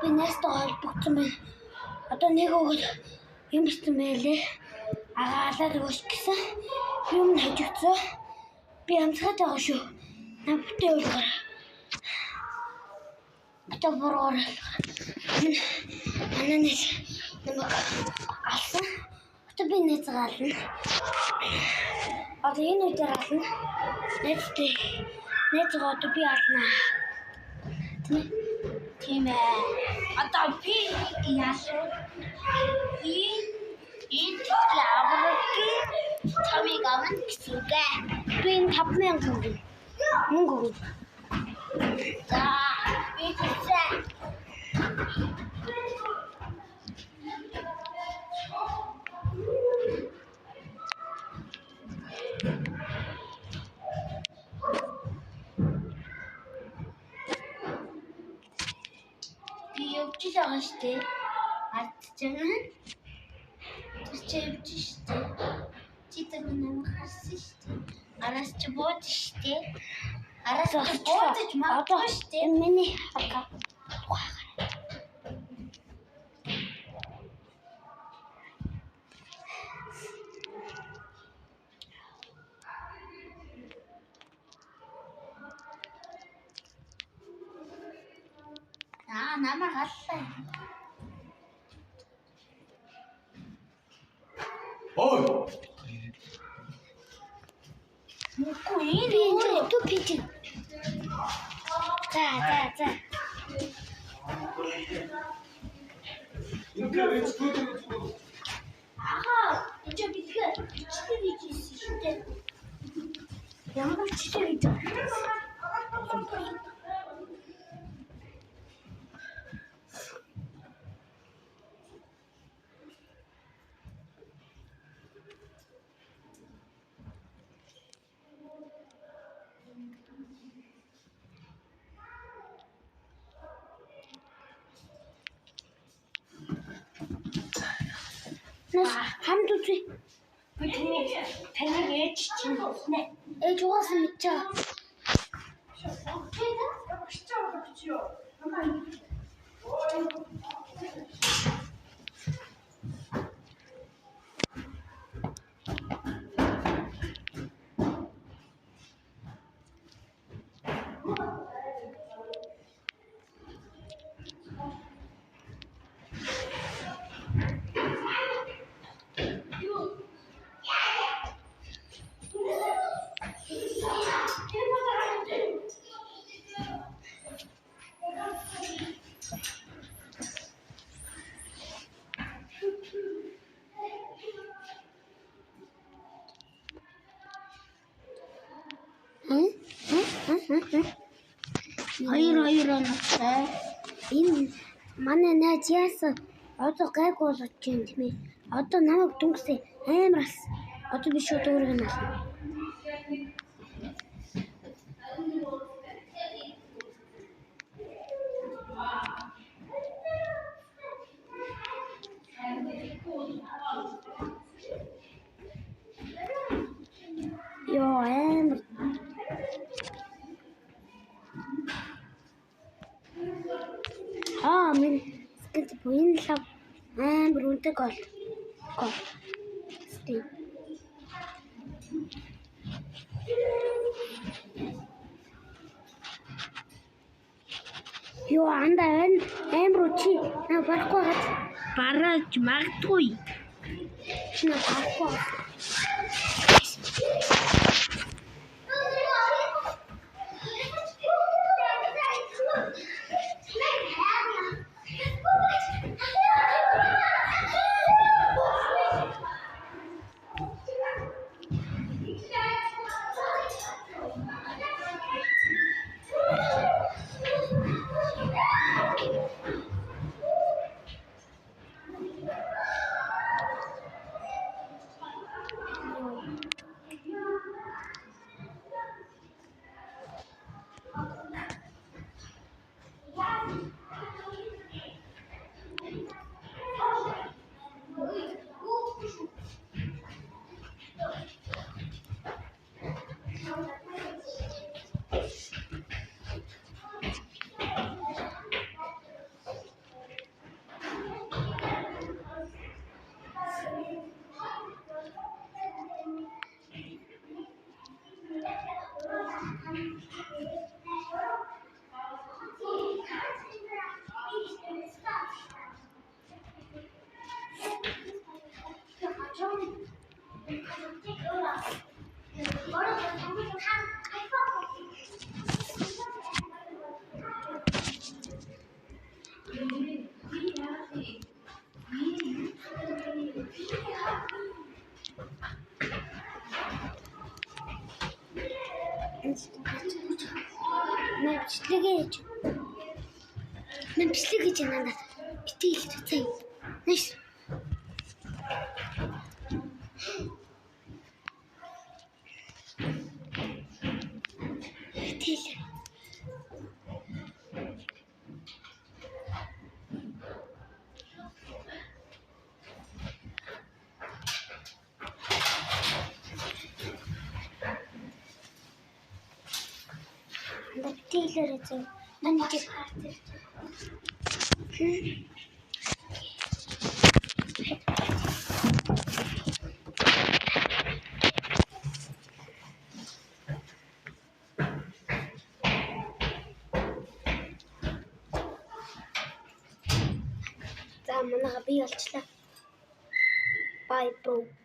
Би näsтай холбогдсон байна. Одоо нэг өгөөд юм бистэн байлээ. Агаалаад өгөөч гэсэн. Юм хажигдсан. Би амсгаад байгаа шүү. Навтаа уулгаар. Одоо бороор. Ананас намайг алсан. Одоо би нэзгаална. Одоо энэ үедээ ална. Нэзгаад би ална. Тийм ээ. Одоо би яасан? Энэ аврагын чамиг авна гэсэн үг. Би 5,000 төгрөг мөнгө өгнө. За би тэгсэн. Би явж байгаа штэ. Ардчаа. Тэгж штэ. Читэр минь харсан штэ. Араас ч бод штэ. Араас бодож магадгүй штэ. Миний хага. Намайг аллаа. Ой. Үгүй энэ тупич. За. Эцэг бэлгээ. Бичдэг хийсэн шүү дээ. Ямар бичдэг хийдэг. Хамт үзье. Би таныг ээж чинь нэ. Ээж угаасаа мэдчихэе. Хоёр онцгой. Энэ манай найз яасан? Одоо гайг болгож чинь тийм ээ. Одоо намайг дүнхсэн амарс. Одоо би шууд өөрийг нь ална. Йоо амар. Мен скэт буин лав амар үнэтэй гол. Стей. Йоо андаа амар чи на барахгүй гад бараж магадгүй. Чи на барахгүй. Нээж. Мен бичлэг гэж надад битгий л цай. Нэш. Тэгэл. Битгэлээр зөө. Нанч. За манайха бий болчлаа. Bye bro.